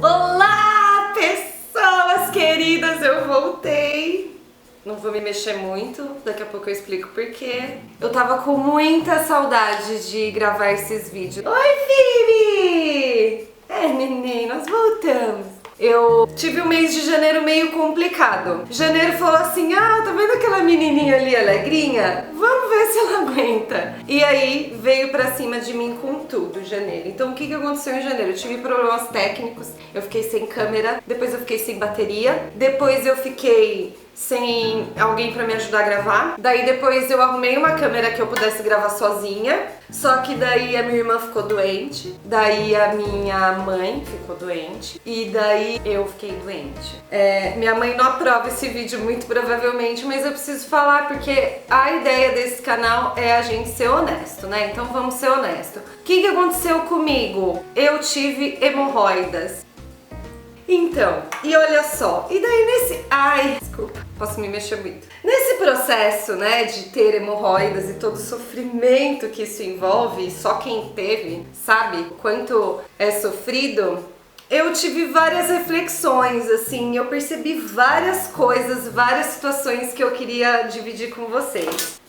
Olá, pessoas queridas, eu voltei. Não vou me mexer muito, daqui a pouco eu explico porquê. Eu tava com muita saudade de gravar esses vídeos. Oi, Phoebe! Neném, nós voltamos. Eu tive um mês de janeiro meio complicado. Janeiro falou assim, tá vendo aquela menininha ali alegrinha? Vamos ver se ela aguenta. E aí veio pra cima de mim com tudo, janeiro. Então o que aconteceu em janeiro? Eu tive problemas técnicos, eu fiquei sem câmera, depois eu fiquei sem bateria, depois eu fiquei sem alguém pra me ajudar a gravar. Daí depois eu arrumei uma câmera que eu pudesse gravar sozinha. Só que daí a minha irmã ficou doente, daí a minha mãe ficou doente e daí eu fiquei doente. Minha mãe não aprova esse vídeo muito provavelmente, mas eu preciso falar porque a ideia desse canal é a gente ser honesto, né? Então vamos ser honestos. O que aconteceu comigo? Eu tive hemorroidas. Então, e olha só, e daí desculpa, posso me mexer muito. Nesse processo, né, de ter hemorroidas e todo o sofrimento que isso envolve, só quem teve sabe o quanto é sofrido, eu tive várias reflexões, assim, eu percebi várias coisas, várias situações que eu queria dividir com vocês.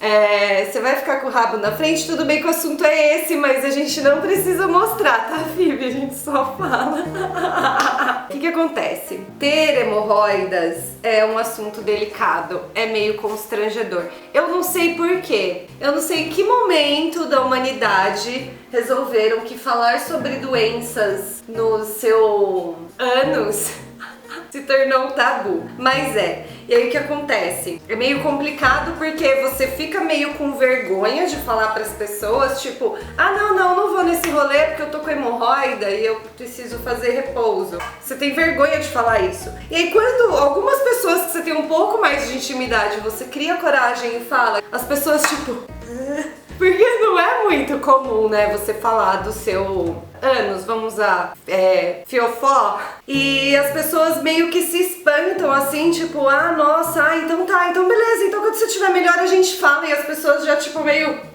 Você vai ficar com o rabo na frente, tudo bem que o assunto é esse, mas a gente não precisa mostrar, tá, Phoebe? A gente só fala. O que acontece? Ter hemorroidas é um assunto delicado, é meio constrangedor. Eu não sei porquê, eu não sei em que momento da humanidade resolveram que falar sobre doenças no seu ânus se tornou um tabu, mas E aí o que acontece? É meio complicado porque você fica meio com vergonha de falar pras pessoas, tipo, não vou nesse rolê porque eu tô com hemorroida e eu preciso fazer repouso. Você tem vergonha de falar isso. E aí quando algumas pessoas que você tem um pouco mais de intimidade, você cria coragem e fala, as pessoas tipo... Porque não é muito comum, né, você falar do seu ânus, vamos usar, fiofó, e as pessoas meio que se espantam assim, tipo, nossa, então tá, então beleza, então quando você estiver melhor a gente fala, e as pessoas já tipo meio...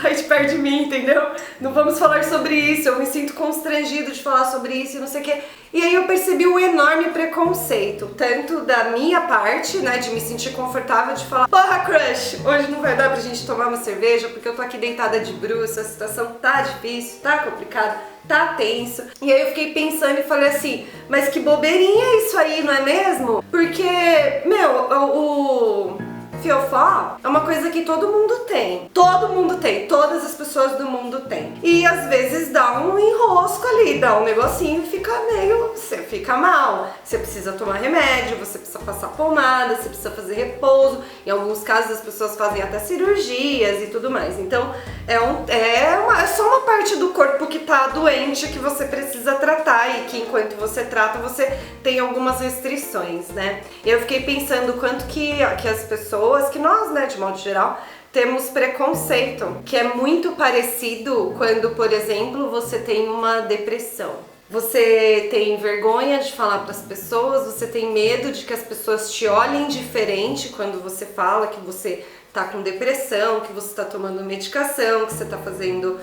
Sai de perto de mim, entendeu? Não vamos falar sobre isso, eu me sinto constrangido de falar sobre isso e não sei o que. E aí eu percebi um enorme preconceito, tanto da minha parte, né, de me sentir confortável de falar, porra, crush, hoje não vai dar pra gente tomar uma cerveja porque eu tô aqui deitada de bruxa, a situação tá difícil, tá complicada, tá tenso. E aí eu fiquei pensando e falei assim, mas que bobeirinha isso aí, não é mesmo? Porque, o fiofó é uma coisa que todo mundo tem. Todo mundo tem, todas as pessoas do mundo têm. E às vezes dá um enrosco ali, dá um negocinho e fica meio... Você fica mal. Você precisa tomar remédio, você precisa passar pomada, você precisa fazer repouso. Em alguns casos as pessoas fazem até cirurgias e tudo mais. Então é só uma parte do corpo que tá doente que você precisa tratar e que enquanto você trata você tem algumas restrições, né? Eu fiquei pensando quanto que as pessoas, que nós, né, de modo geral, temos preconceito, que é muito parecido quando, por exemplo, você tem uma depressão. Você tem vergonha de falar para as pessoas, você tem medo de que as pessoas te olhem diferente quando você fala que você tá com depressão, que você tá tomando medicação, que você tá fazendo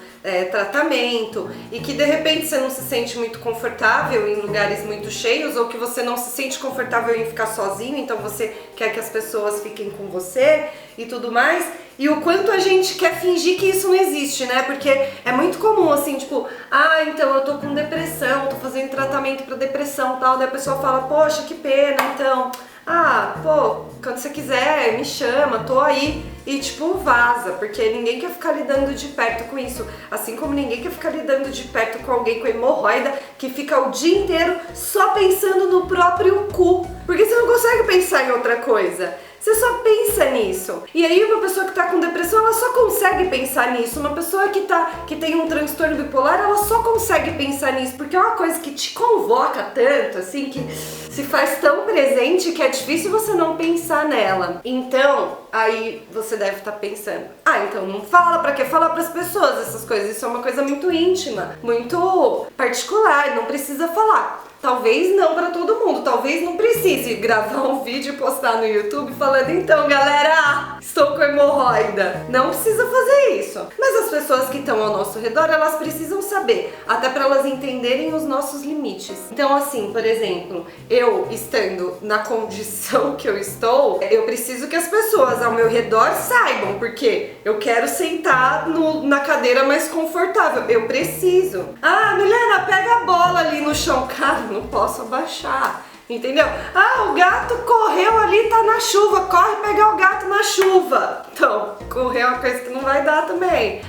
tratamento e que de repente você não se sente muito confortável em lugares muito cheios ou que você não se sente confortável em ficar sozinho, então você quer que as pessoas fiquem com você e tudo mais. E o quanto a gente quer fingir que isso não existe, né? Porque é muito comum assim, tipo, então eu tô com depressão, tô fazendo tratamento pra depressão e tal, daí a pessoa fala, poxa, que pena, então... quando você quiser, me chama, tô aí. E tipo, vaza, porque ninguém quer ficar lidando de perto com isso. Assim como ninguém quer ficar lidando de perto com alguém com hemorroida que fica o dia inteiro só pensando no próprio cu. Porque você não consegue pensar em outra coisa. Você só pensa nisso. E aí uma pessoa que tá com depressão, ela só consegue pensar nisso. Uma pessoa que tem um transtorno bipolar, ela só consegue pensar nisso. Porque é uma coisa que te convoca tanto, assim, que se faz tão presente que é difícil você não pensar nela. Então, aí você deve estar pensando, então não fala, pra que falar pras pessoas essas coisas? Isso é uma coisa muito íntima, muito particular, não precisa falar. Talvez não pra todo mundo, talvez não precise gravar um vídeo e postar no YouTube falando, então galera, estou com hemorroida. Não precisa fazer isso. Mas as pessoas que estão ao nosso redor, elas precisam saber, até pra elas entenderem os nossos limites. Então assim, por exemplo, eu estando na condição que eu estou, eu preciso que as pessoas ao meu redor saibam, porque eu quero sentar na cadeira mais confortável. Eu preciso. Ah, Milena, pega a bola ali no chão. Cara, não posso abaixar. Entendeu? Ah, o gato correu ali, tá na chuva. Corre pegar o gato na chuva. Então, correr é uma coisa que não vai dar também.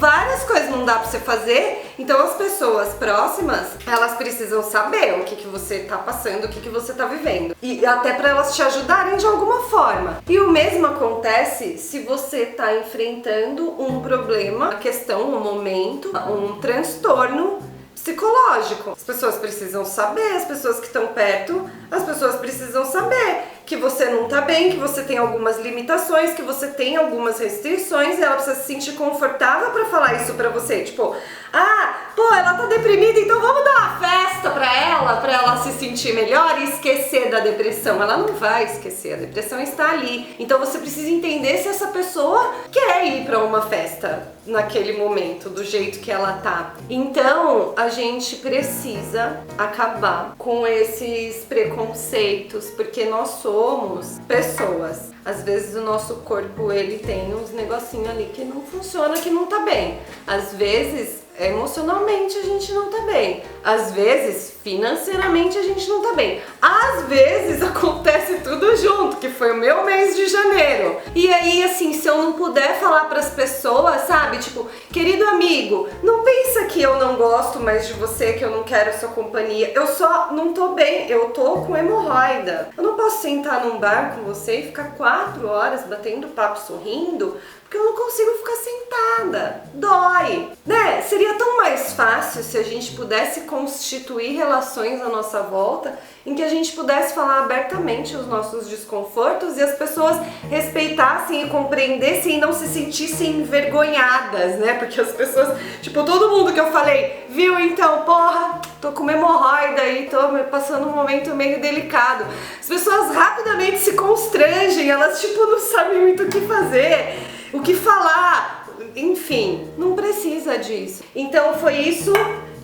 Várias coisas não dá pra você fazer. Então, as pessoas próximas, elas precisam saber o que você tá passando, o que você tá vivendo. E até pra elas te ajudarem de alguma forma. E o mesmo acontece se você tá enfrentando um problema, uma questão, um momento, um transtorno psicológico. As pessoas precisam saber, as pessoas que estão perto, as pessoas precisam saber que você não tá bem, que você tem algumas limitações, que você tem algumas restrições, e ela precisa se sentir confortável pra falar isso pra você. Tipo, ah, pô, ela tá deprimida, então vamos dar uma festa pra ela se sentir melhor e esquecer da depressão. Ela não vai esquecer, a depressão está ali. Então você precisa entender se essa pessoa quer ir pra uma festa naquele momento, do jeito que ela tá. Então, a gente precisa acabar com esses preconceitos, porque nós somos pessoas. Às vezes o nosso corpo, ele tem uns negocinhos ali que não funciona, que não tá bem. Às vezes, emocionalmente a gente não tá bem. Às vezes, financeiramente a gente não tá bem. Às vezes acontece tudo junto, que foi o meu mês de janeiro. E aí, assim, se eu não puder falar pras pessoas, sabe? Tipo, querido amigo, não pensa que eu não gosto mais de você, que eu não quero a sua companhia. Eu só não tô bem, eu tô com hemorroida. Eu não posso sentar num bar com você e ficar 4 horas batendo papo sorrindo, porque eu não consigo ficar sentada. Dói, né? Seria tão mais fácil se a gente pudesse constituir relações à nossa volta em que a gente pudesse falar abertamente os nossos desconfortos e as pessoas respeitassem e compreendessem e não se sentissem envergonhadas, né? Porque as pessoas, tipo, todo mundo que eu falei, viu, então, porra, tô com uma hemorroida aí, tô passando um momento meio delicado. As pessoas rapidamente se constrangem, elas, tipo, não sabem muito o que fazer, o que falar, enfim, não precisa disso. Então foi isso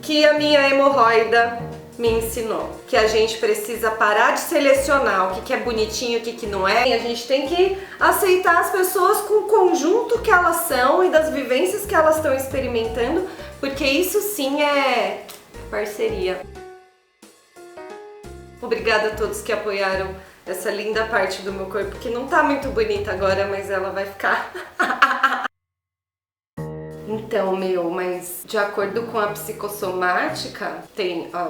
que a minha hemorroida me ensinou, que a gente precisa parar de selecionar o que é bonitinho, o que não é. A gente tem que aceitar as pessoas com o conjunto que elas são e das vivências que elas estão experimentando, porque isso sim é parceria. Obrigada a todos que apoiaram essa linda parte do meu corpo, que não tá muito bonita agora, mas ela vai ficar. Então, mas de acordo com a psicossomática,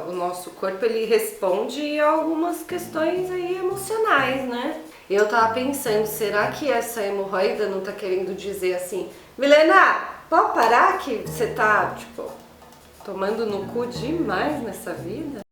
o nosso corpo, ele responde a algumas questões aí emocionais, né? Eu tava pensando, será que essa hemorroida não tá querendo dizer assim, Milena, pode parar que você tá, tipo, tomando no cu demais nessa vida?